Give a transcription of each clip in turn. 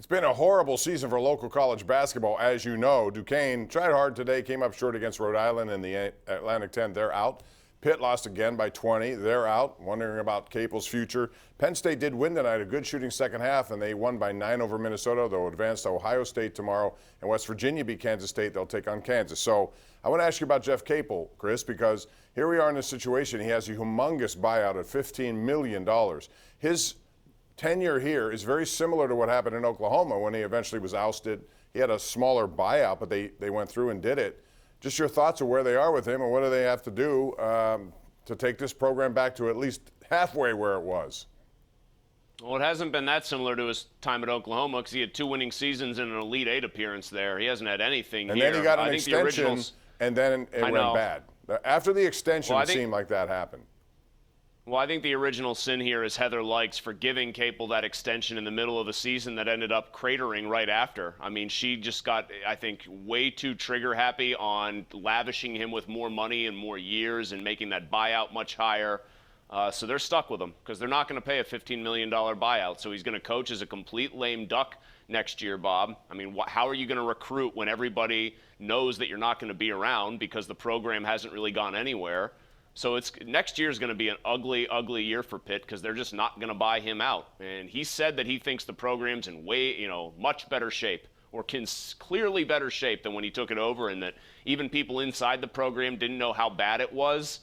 It's been a horrible season for local college basketball, as you know. Duquesne tried hard today, came up short against Rhode Island in the Atlantic 10. They're out. Pitt lost again by 20. They're out. Wondering about Capel's future. Penn State did win tonight, a good shooting second half, and they won by 9 over Minnesota. They'll advance to Ohio State tomorrow, and West Virginia beat Kansas State. They'll take on Kansas. So I want to ask you about Jeff Capel, Chris, because here we are in this situation. He has a humongous buyout at $15 million. His tenure here is very similar to what happened in Oklahoma when he eventually was ousted. He had a smaller buyout, but they went through and did it. Just your thoughts of where they are with him and what do they have to do to take this program back to at least halfway where it was? Well, it hasn't been that similar to his time at Oklahoma because he had 2 winning seasons and an Elite Eight appearance there. He hasn't had anything and here. And then he got an extension, and then it went bad. After the extension, it seemed like that happened. Well, I think the original sin here is Heather Likes for giving Capel that extension in the middle of the season that ended up cratering right after. I mean, she just got, I think, way too trigger happy on lavishing him with more money and more years and making that buyout much higher. So they're stuck with him because they're not going to pay a $15 million buyout. So he's going to coach as a complete lame duck next year, Bob. I mean, how are you going to recruit when everybody knows that you're not going to be around because the program hasn't really gone anywhere? So next year is going to be an ugly, ugly year for Pitt because they're just not going to buy him out. And he said that he thinks the program's in much better shape, or clearly better shape than when he took it over, and that even people inside the program didn't know how bad it was.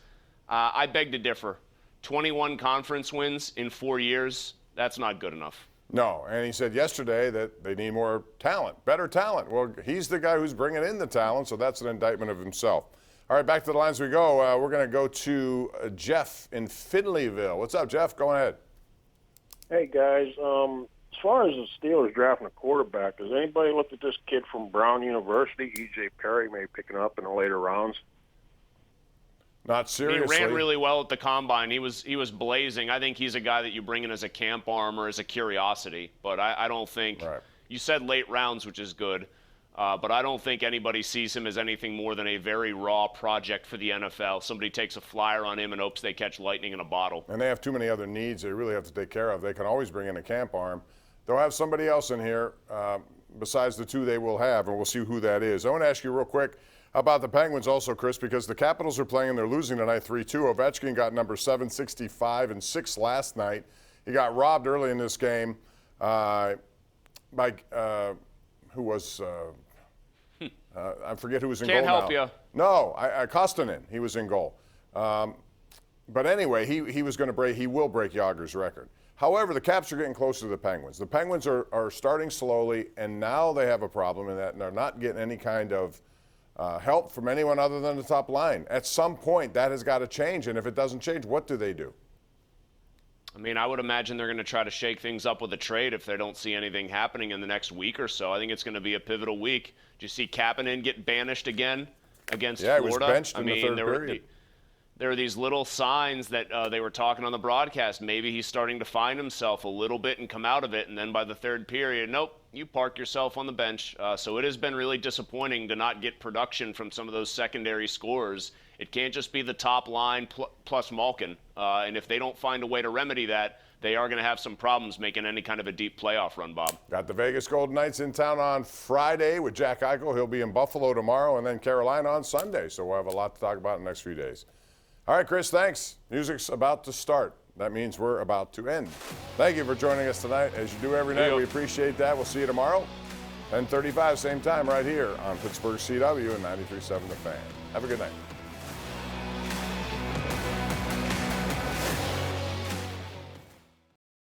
I beg to differ. 21 conference wins in 4 years, that's not good enough. No, and he said yesterday that they need more talent, better talent. Well, he's the guy who's bringing in the talent, so that's an indictment of himself. All right, back to the lines we go. We're going to go to Jeff in Finleyville. What's up, Jeff? Go ahead. Hey, guys. As far as the Steelers drafting a quarterback, has anybody looked at this kid from Brown University, E.J. Perry, maybe picking up in the later rounds? Not seriously. He ran really well at the combine. He was blazing. I think he's a guy that you bring in as a camp arm or as a curiosity. But I don't think – you said late rounds, which is good. But I don't think anybody sees him as anything more than a very raw project for the NFL. Somebody takes a flyer on him and hopes they catch lightning in a bottle. And they have too many other needs they really have to take care of. They can always bring in a camp arm. They'll have somebody else in here besides the two they will have, and we'll see who that is. I want to ask you real quick about the Penguins also, Chris, because the Capitals are playing and they're losing tonight 3-2. Ovechkin got number 765 and 6 last night. He got robbed early in this game by who was I forget who was in goal now. Can't help you. No, Kostanen. He was in goal. But anyway, he was going to break. He will break Yager's record. However, the Caps are getting closer to the Penguins. The Penguins are starting slowly, and now they have a problem in that they're not getting any kind of help from anyone other than the top line. At some point, that has got to change, and if it doesn't change, what do they do? I mean, I would imagine they're going to try to shake things up with a trade if they don't see anything happening in the next week or so. I think it's going to be a pivotal week. Did you see Kapanen get banished again against Florida? Yeah, he was benched in the third period. There are these little signs that they were talking on the broadcast. Maybe he's starting to find himself a little bit and come out of it, and then by the third period, nope, you park yourself on the bench. So it has been really disappointing to not get production from some of those secondary scorers. It can't just be the top line plus Malkin. And if they don't find a way to remedy that, they are going to have some problems making any kind of a deep playoff run, Bob. Got the Vegas Golden Knights in town on Friday with Jack Eichel. He'll be in Buffalo tomorrow, and then Carolina on Sunday. So we'll have a lot to talk about in the next few days. All right, Chris, thanks. Music's about to start. That means we're about to end. Thank you for joining us tonight. As you do every night, we appreciate that. We'll see you tomorrow, 10:35, same time right here on Pittsburgh CW and 93.7 The Fan. Have a good night.